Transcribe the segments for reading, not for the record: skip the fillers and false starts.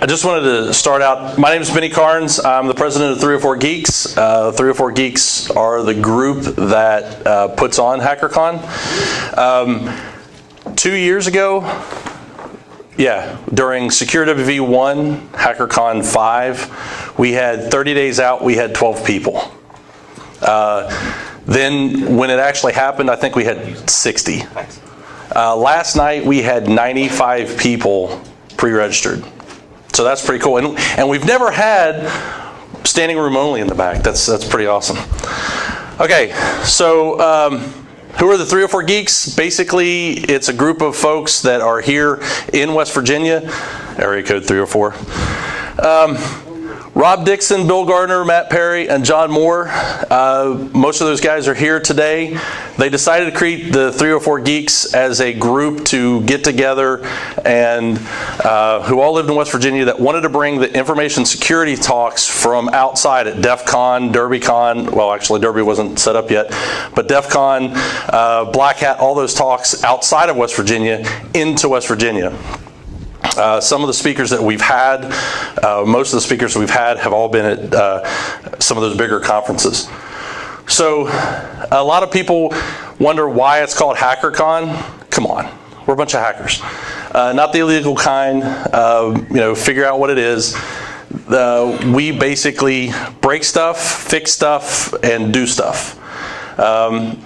I just wanted to start out. My name is Benny Karnes. I'm the president of 304 Geeks. 304 Geeks are the group that puts on HackerCon. 2 years ago, during SecureWV 1, HackerCon 5, we had 30 days out, we had 12 people. Then when it actually happened, I think we had 60. Last night we had 95 people pre-registered. So that's pretty cool. And we've never had standing room only in the back. That's pretty awesome. Okay, so who are the 304 Geeks? Basically, it's a group of folks that are here in West Virginia, area code 304. Rob Dixon, Bill Gardner, Matt Perry, and John Moore. Most of those guys are here today. They decided to create the 304 Geeks as a group to get together and who all lived in West Virginia that wanted to bring the information security talks from outside at DEF CON, DerbyCon. Well, actually, Derby wasn't set up yet. But DEF CON, Black Hat, all those talks outside of West Virginia into West Virginia. Some of the speakers that we've had, most of the speakers we've had have all been at some of those bigger conferences. So a lot of people wonder why it's called HackerCon. Come on, we're a bunch of hackers. Not the illegal kind, figure out what it is. We basically break stuff, fix stuff, and do stuff. And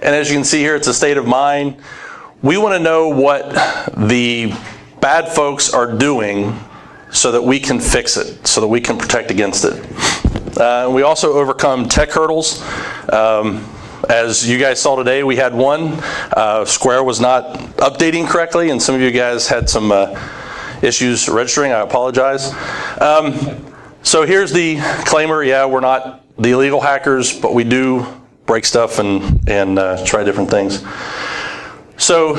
as you can see here, it's a state of mind. We want to know what the bad folks are doing so that we can fix it, so that we can protect against it. We also overcome tech hurdles. As you guys saw today, we had one. Square was not updating correctly, and some of you guys had some issues registering. I apologize. So here's the disclaimer. Yeah, we're not the illegal hackers, but we do break stuff and try different things. So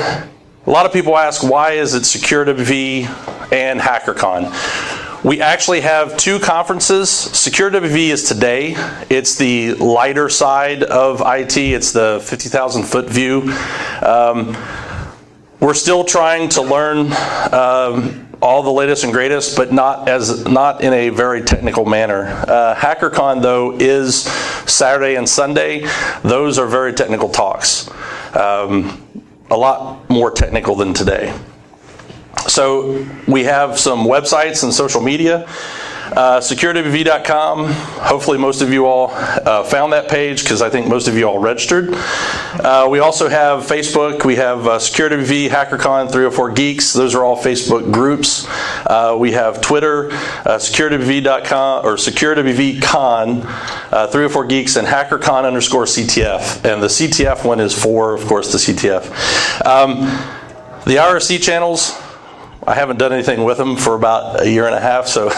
a lot of people ask, why is it SecureWV and HackerCon? We actually have two conferences. SecureWV is today. It's the lighter side of IT. It's the 50,000 foot view. We're still trying to learn all the latest and greatest, but not in a very technical manner. HackerCon, though, is Saturday and Sunday. Those are very technical talks. A lot more technical than today. So we have some websites and social media. SecureWV.com. Hopefully most of you all found that page because I think most of you all registered. We also have Facebook. We have SecureWV, HackerCon, 304 Geeks. Those are all Facebook groups. We have Twitter, SecureWV.com or SecureWVCon, 304 Geeks, and HackerCon_CTF. And the CTF one is for, of course, the CTF. The IRC channels, I haven't done anything with them for about a year and a half, so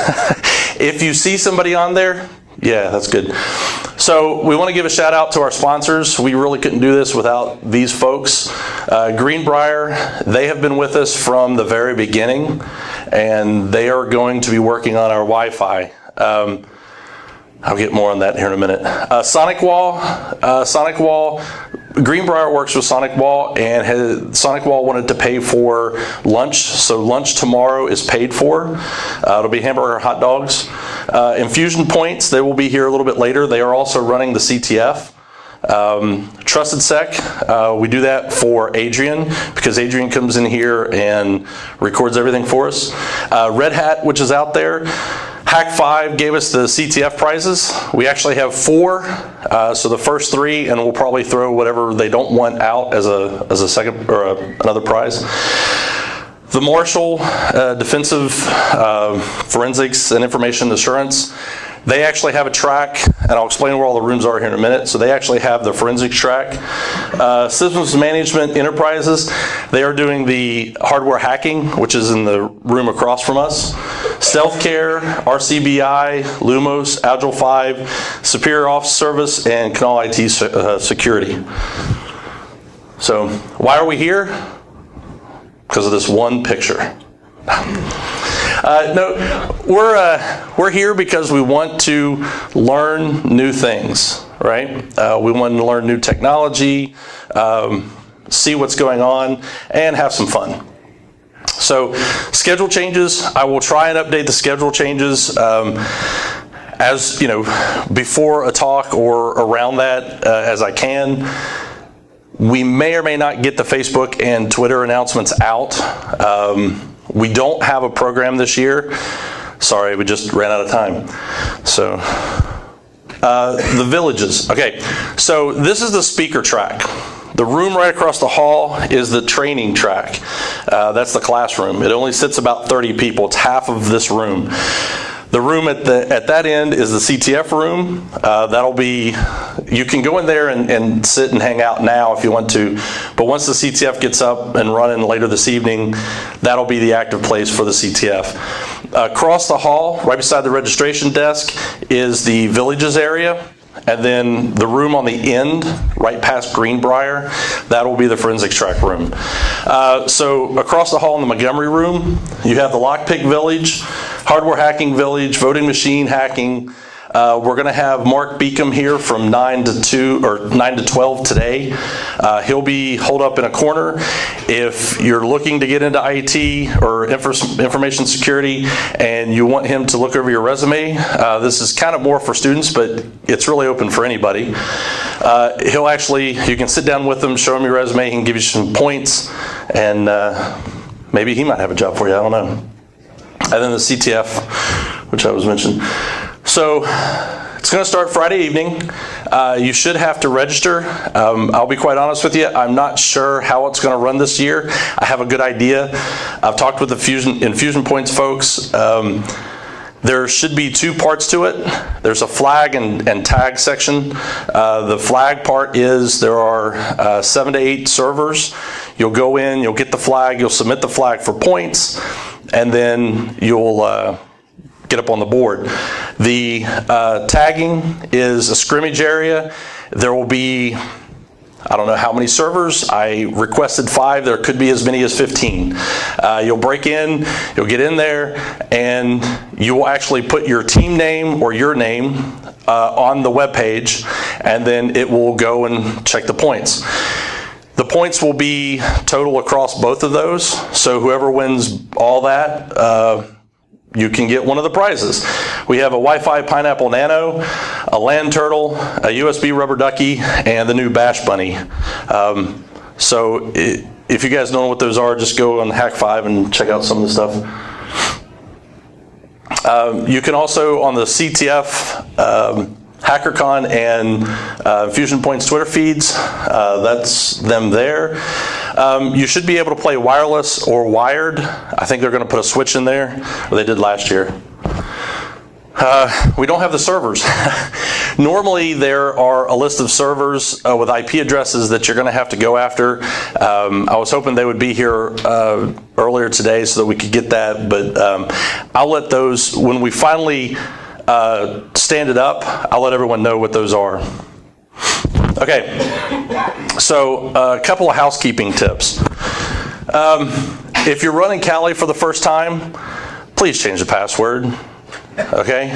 if you see somebody on there, yeah, that's good. So we want to give a shout out to our sponsors. We really couldn't do this without these folks. Greenbrier, they have been with us from the very beginning, and they are going to be working on our Wi-Fi. I'll get more on that here in a minute. SonicWall, Greenbrier works with SonicWall, and SonicWall wanted to pay for lunch, so lunch tomorrow is paid for. It'll be hamburger hot dogs. Infusion Points, they will be here a little bit later. They are also running the CTF. Trusted Sec, we do that for Adrian because Adrian comes in here and records everything for us. Red Hat, which is out there. Hack5 gave us the CTF prizes. We actually have 4, so the first 3, and we'll probably throw whatever they don't want out as a second or another prize. The Marshall Defensive Forensics and Information Assurance, they actually have a track, and I'll explain where all the rooms are here in a minute. So they actually have the forensics track. Systems Management Enterprises, they are doing the hardware hacking, which is in the room across from us. StealthCare, RCBI, Lumos, Agile 5, Superior Office Service, and Canal IT Security. So why are we here? Because of this one picture. No, we're here because we want to learn new things, right? We want to learn new technology, see what's going on, and have some fun. So schedule changes, I will try and update the schedule changes as you know, before a talk or around that as I can. We may or may not get the Facebook and Twitter announcements out. We don't have a program this year. Sorry, we just ran out of time. So the villages. Okay, so this is the speaker track. The room right across the hall is the training track. That's the classroom. It only sits about 30 people. It's half of this room. The room at that end is the CTF room. That'll be, you can go in there and sit and hang out now if you want to, but once the CTF gets up and running later this evening, that'll be the active place for the CTF. Across the hall, right beside the registration desk, is the villages area. And then the room on the end, right past Greenbrier, that will be the forensics track room. So across the hall in the Montgomery room, you have the lockpick village, hardware hacking village, voting machine hacking. We're going to have Mark Beacom here from 9 to 2 or 9 to 12 today. He'll be holed up in a corner. If you're looking to get into IT or information security and you want him to look over your resume, this is kind of more for students, but it's really open for anybody. He'll actually, you can sit down with him, show him your resume, he can give you some points, and maybe he might have a job for you, I don't know. And then the CTF, which I was mentioning. So it's going to start Friday evening. You should have to register. I'll be quite honest with you, I'm not sure how it's going to run this year. I have a good idea. I've talked with the Infusion Points folks. There should be two parts to it. There's a flag and tag section. The flag part is there are 7 to 8 servers. You'll go in, you'll get the flag, you'll submit the flag for points, and then you'll get up on the board. The tagging is a scrimmage area. There will be, I don't know how many servers. I requested 5. There could be as many as 15. You'll break in, you'll get in there, and you will actually put your team name or your name on the web page, and then it will go and check the points. The points will be total across both of those, so whoever wins all that, you can get one of the prizes. We have a Wi-Fi Pineapple Nano, a land turtle, a USB rubber ducky, and the new Bash Bunny. So if you guys don't know what those are, just go on Hack5 and check out some of the stuff. You can also, on the CTF, HackerCon and Fusion Point's Twitter feeds, that's them there. You should be able to play wireless or wired. I think they're going to put a switch in there, or they did last year. We don't have the servers. Normally there are a list of servers with IP addresses that you're going to have to go after. I was hoping they would be here earlier today so that we could get that, but I'll let those, when we finally stand it up, I'll let everyone know what those are. Okay, so a couple of housekeeping tips. If you're running Kali for the first time, please change the password. Okay,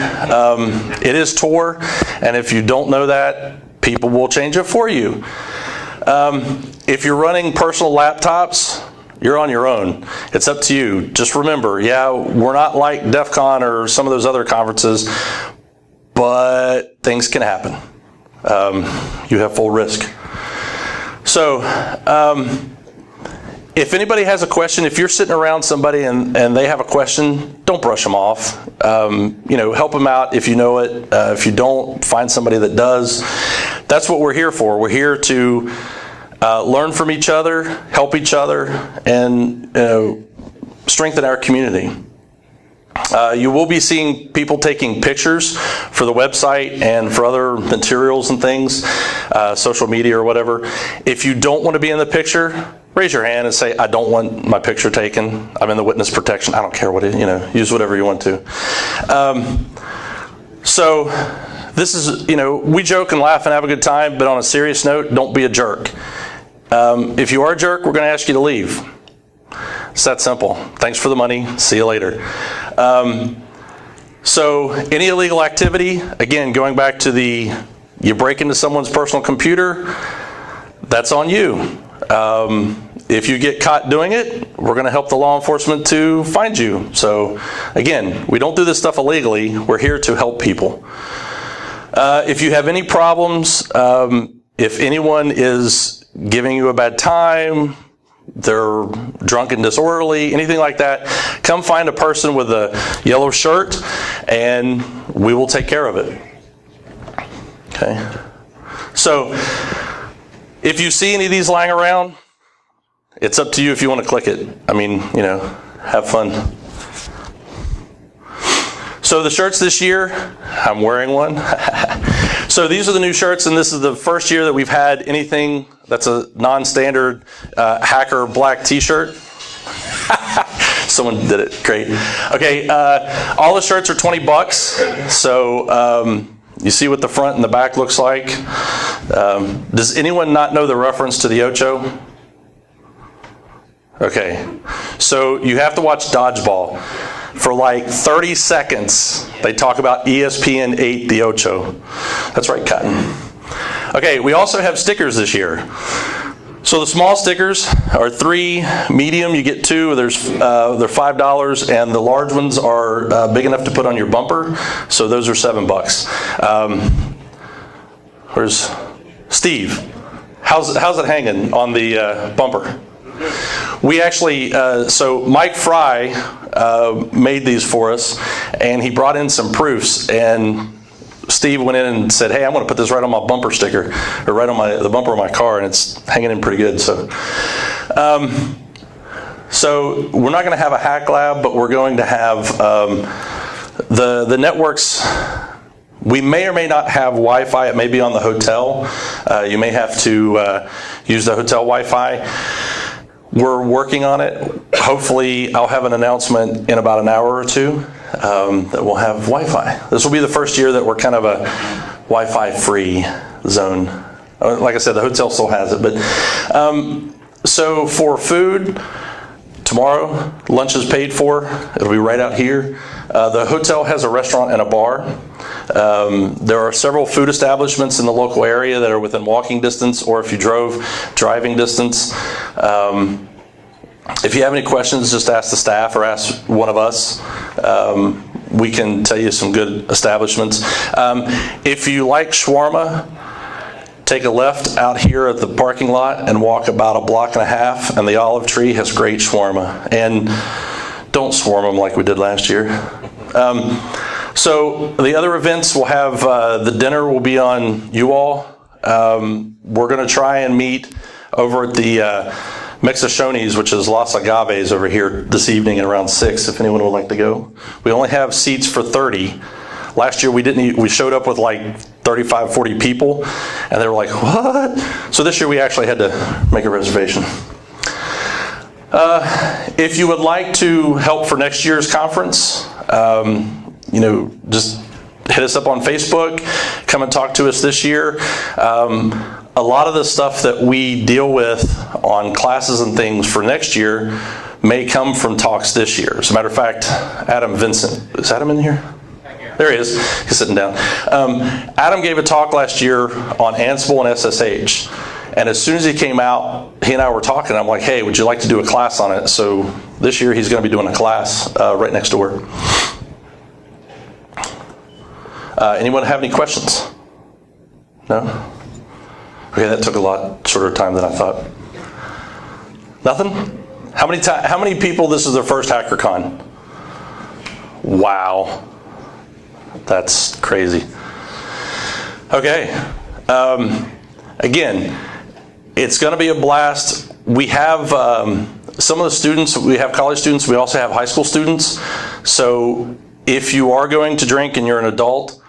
it is Tor, and if you don't know that, people will change it for you. If you're running personal laptops, you're on your own. It's up to you. Just remember, yeah, we're not like DEF CON or some of those other conferences, but things can happen. You have full risk. So, if anybody has a question, if you're sitting around somebody and they have a question, don't brush them off. You know, help them out if you know it. If you don't, find somebody that does. That's what we're here for. We're here to learn from each other, help each other, and strengthen our community. You will be seeing people taking pictures for the website and for other materials and things, social media or whatever. If you don't want to be in the picture, raise your hand and say, I don't want my picture taken. I'm in the witness protection. I don't care what it, use whatever you want to. So this is, we joke and laugh and have a good time, but on a serious note, don't be a jerk. If you are a jerk, we're going to ask you to leave. It's that simple. Thanks for the money. See you later. So any illegal activity, again, going back to you break into someone's personal computer, that's on you. if you get caught doing it, we're going to help the law enforcement to find you. So again, we don't do this stuff illegally. We're here to help people. If you have any problems, if anyone is giving you a bad time, they're drunk and disorderly, anything like that, come find a person with a yellow shirt and we will take care of it. Okay. So if you see any of these lying around, it's up to you if you want to click it. I mean, you know, have fun. So the shirts this year, I'm wearing one. So these are the new shirts, and this is the first year that we've had anything that's a non-standard hacker black t-shirt. Someone did it, great. Okay, all the shirts are $20. So you see what the front and the back looks like. Does anyone not know the reference to the Ocho? Okay, so you have to watch Dodgeball. For like 30 seconds, they talk about ESPN 8, the Ocho. That's right, Cotton. Okay, we also have stickers this year. So the small stickers are 3, medium you get 2. They're $5, and the large ones are big enough to put on your bumper. So those are $7. Where's Steve? How's it hanging on the bumper? We actually, so Mike Fry made these for us, and he brought in some proofs, and Steve went in and said, hey, I'm going to put this right on my bumper sticker, or right on the bumper of my car, and it's hanging in pretty good. So so we're not going to have a hack lab, but we're going to have the networks. We may or may not have Wi-Fi. It may be on the hotel. You may have to use the hotel Wi-Fi. We're working on it. Hopefully, I'll have an announcement in about an hour or two that we'll have Wi-Fi. This will be the first year that we're kind of a Wi-Fi free zone. Like I said, the hotel still has it. But so for food, tomorrow, lunch is paid for. It'll be right out here. The hotel has a restaurant and a bar. There are several food establishments in the local area that are within walking distance, or if you drove, driving distance. If you have any questions, just ask the staff or ask one of us. We can tell you some good establishments. If you like shawarma, take a left out here at the parking lot and walk about a block and a half, and the Olive Tree has great shawarma. And don't swarm them like we did last year. So the other events will have, the dinner will be on you all. We're going to try and meet over at the Mexachones, which is Los Agaves over here this evening at around 6, if anyone would like to go. We only have seats for 30. Last year we showed up with like 35, 40 people, and they were like, what? So this year we actually had to make a reservation. If you would like to help for next year's conference, you know, just hit us up on Facebook, come and talk to us this year. A lot of the stuff that we deal with on classes and things for next year may come from talks this year. As a matter of fact, Adam Vincent, is Adam in here? There he is, he's sitting down. Adam gave a talk last year on Ansible and SSH. And as soon as he came out, he and I were talking. I'm like, hey, would you like to do a class on it? So this year he's going to be doing a class right next door. Anyone have any questions? No? Okay, that took a lot shorter time than I thought. Nothing? How many people, this is their first HackerCon? Wow. That's crazy. Okay. Again, it's going to be a blast. We have some of the students, we have college students, we also have high school students. So if you are going to drink and you're an adult,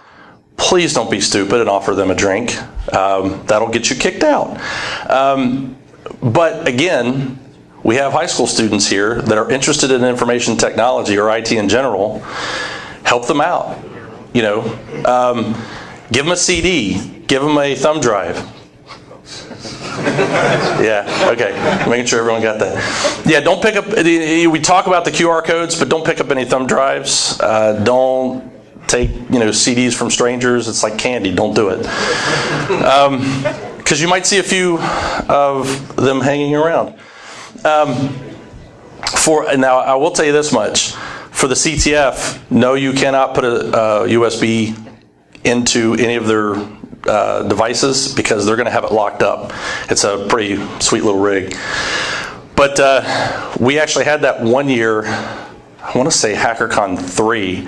please don't be stupid and offer them a drink. That'll get you kicked out. But again, we have high school students here that are interested in information technology or IT in general. Help them out. You know, give them a CD, give them a thumb drive. Yeah, okay, making sure everyone got that. Yeah, don't pick up, we talk about the QR codes, but don't pick up any thumb drives. Don't take, you know, CDs from strangers. It's like candy, don't do it. Because you might see a few of them hanging around. Now, I will tell you this much. For the CTF, no, you cannot put a USB into any of their devices because they're going to have it locked up. It's a pretty sweet little rig. But we actually had that one year, I want to say HackerCon 3,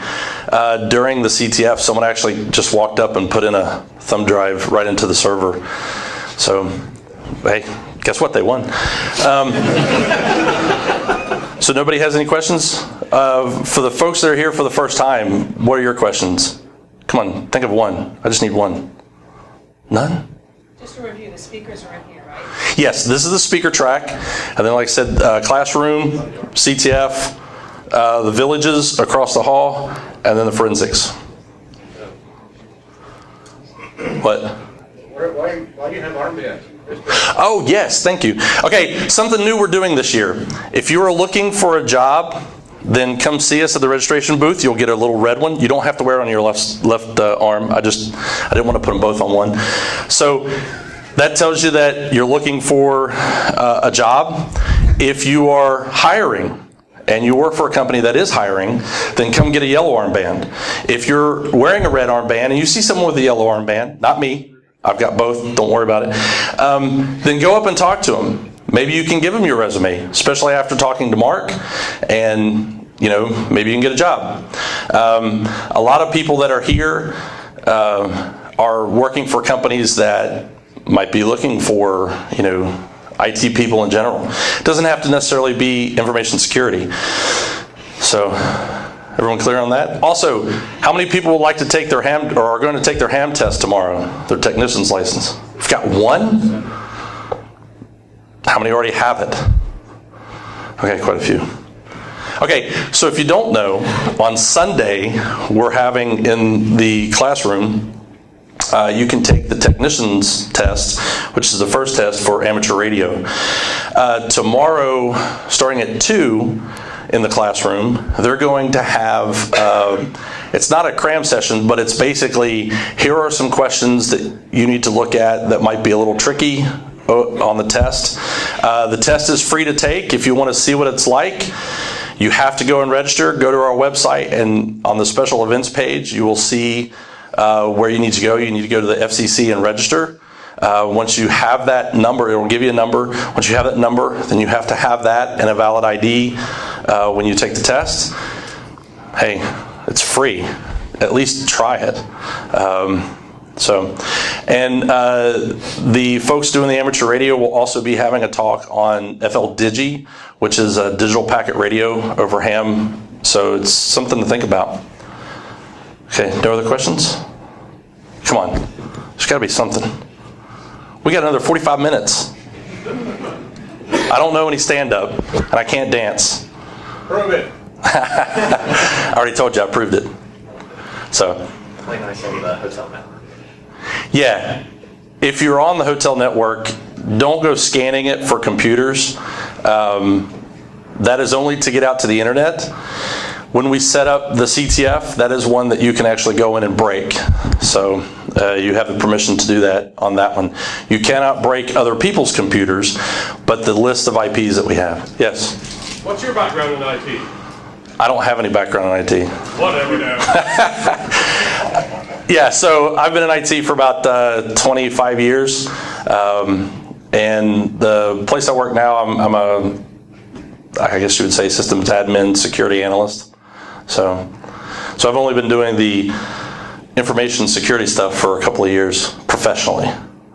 during the CTF, someone actually just walked up and put in a thumb drive right into the server. So, hey, guess what? They won. So nobody has any questions? For the folks that are here for the first time, what are your questions? Come on, think of one. I just need one. None? Just to review, the speakers are in here, right? Yes, this is the speaker track. And then, like I said, classroom, CTF, the villages across the hall, and then the forensics. What? Why do you have armbands? Oh, yes, thank you. Okay, something new we're doing this year. If you are looking for a job, then come see us at the registration booth. You'll get a little red one. You don't have to wear it on your left arm. I didn't want to put them both on one. So that tells you that you're looking for a job. If you are hiring and you work for a company that is hiring, then come get a yellow armband. If you're wearing a red armband and you see someone with a yellow armband, not me, I've got both, don't worry about it, then go up and talk to them. Maybe you can give them your resume, especially after talking to Mark, and maybe you can get a job. A lot of people that are here are working for companies that might be looking for, IT people in general. It doesn't have to necessarily be information security. So, everyone clear on that? Also, how many people would like to take their ham, or are going to take their ham test tomorrow, their technician's license? We've got one? How many already have it? Okay, quite a few. Okay, so if you don't know, on Sunday, we're having in the classroom, you can take the technician's test, which is the first test for amateur radio. Tomorrow, starting at 2 in the classroom, they're going to have, it's not a cram session, but it's basically, here are some questions that you need to look at that might be a little tricky on the test. The test is free to take. If you want to see what it's like, you have to go and register. Go to our website, and on the special events page, you will see where you need to go. You need to go to the FCC and register. Once you have that number, it will give you a number. Once you have that number, then you have to have that and a valid ID when you take the test. Hey, it's free. At least try it. The folks doing the amateur radio will also be having a talk on FL Digi, which is a digital packet radio over ham. So it's something to think about. Okay, no other questions? Come on, there's got to be something. We got another 45 minutes. I don't know any stand-up, and I can't dance. Prove it. I already told you I proved it. So. Play nice on the hotel network. Yeah, if you're on the hotel network, don't go scanning it for computers. That is only to get out to the internet. When we set up the CTF, that is one that you can actually go in and break. So you have the permission to do that on that one. You cannot break other people's computers, but the list of IPs that we have. Yes? What's your background in IT? I don't have any background in IT. Whatever now. Yeah, so I've been in IT for about 25 years. And the place I work now, I'm a, I guess you would say, systems admin, security analyst. So I've only been doing the information security stuff for a couple of years professionally.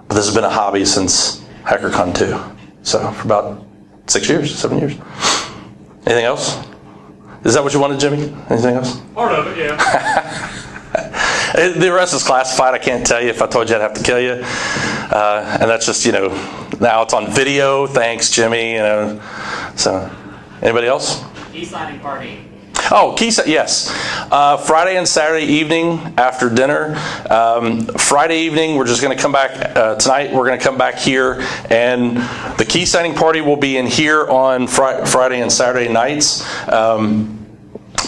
But this has been a hobby since HackerCon 2. So for about 6 years, 7 years. Anything else? Is that what you wanted, Jimmy? Anything else? Part of it, yeah. The rest is classified. I can't tell you. If I told you, I'd have to kill you. And that's just, now it's on video. Thanks, Jimmy. So, anybody else? Key signing party. Oh, yes. Friday and Saturday evening after dinner. Friday evening, we're just going to come back. Tonight, we're going to come back here. And the key signing party will be in here on Friday and Saturday nights.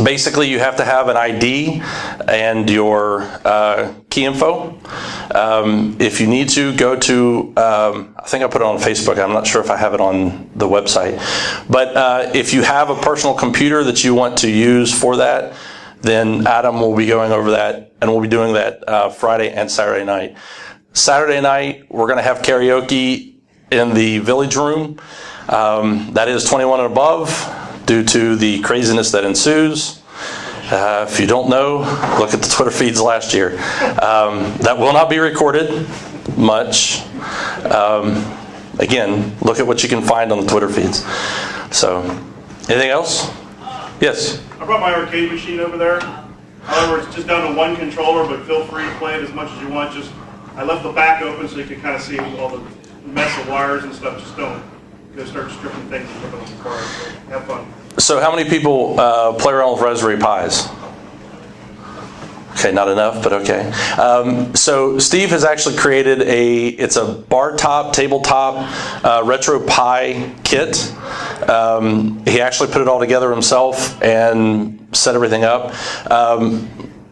Basically, you have to have an ID and your key info. If you need to, go to, I think I put it on Facebook. I'm not sure if I have it on the website. But if you have a personal computer that you want to use for that, then Adam will be going over that, and we'll be doing that Friday and Saturday night. Saturday night, we're going to have karaoke in the Village Room. That is 21 and above. Due to the craziness that ensues. If you don't know, look at the Twitter feeds last year. That will not be recorded much. Again, look at what you can find on the Twitter feeds. So, anything else? Yes? I brought my arcade machine over there. However, it's just down to one controller, but feel free to play it as much as you want. Just I left the back open so you can kind of see all the mess of wires and stuff. Just don't go start stripping things and ripping them apart. So have fun. So how many people play around with Raspberry Pis? Okay, not enough, but okay. So Steve has actually created it's a bar top, tabletop retro Pi kit. He actually put it all together himself and set everything up.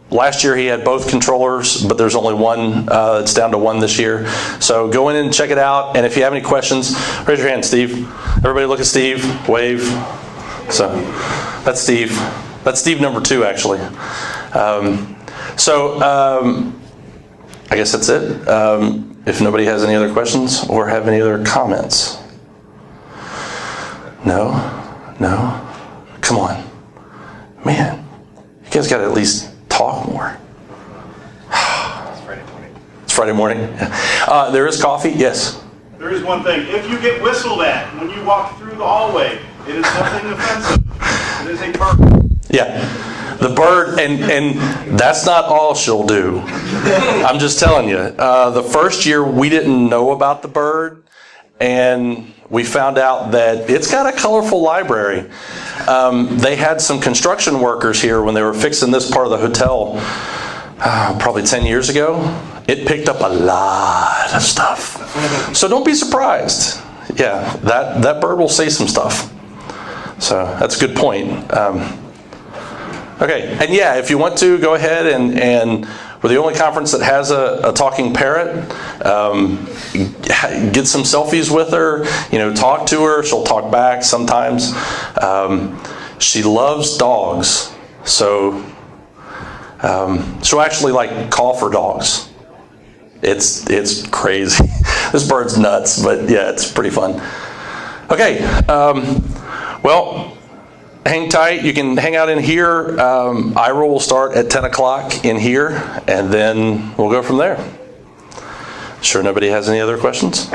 Last year he had both controllers, but there's only one. It's down to one this year. So go in and check it out. And if you have any questions, raise your hand, Steve. Everybody look at Steve, wave. So that's Steve. That's Steve number 2, actually. I guess that's it. If nobody has any other questions or have any other comments. No? Come on. Man, you guys got to at least talk more. It's Friday morning. It's Friday morning? Yeah. There is coffee? Yes. There is one thing. If you get whistled at when you walk through the hallway, it is nothing offensive. It is a bird. Yeah. The bird, and that's not all she'll do. I'm just telling you. The first year we didn't know about the bird, and we found out that it's got a colorful library. They had some construction workers here when they were fixing this part of the hotel probably 10 years ago. It picked up a lot of stuff. So don't be surprised. Yeah, that bird will say some stuff. So that's a good point. Okay, and yeah, if you want to, go ahead and we're the only conference that has a talking parrot. Get some selfies with her, talk to her. She'll talk back sometimes. She loves dogs, so she'll actually call for dogs. It's crazy. This bird's nuts, but yeah, it's pretty fun. Okay, well, hang tight. You can hang out in here. IRO will start at 10 o'clock in here, and then we'll go from there. Sure nobody has any other questions?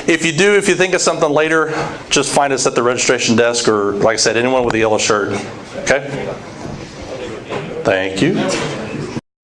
If you do, if you think of something later, just find us at the registration desk, or like I said, anyone with a yellow shirt. Okay? Thank you.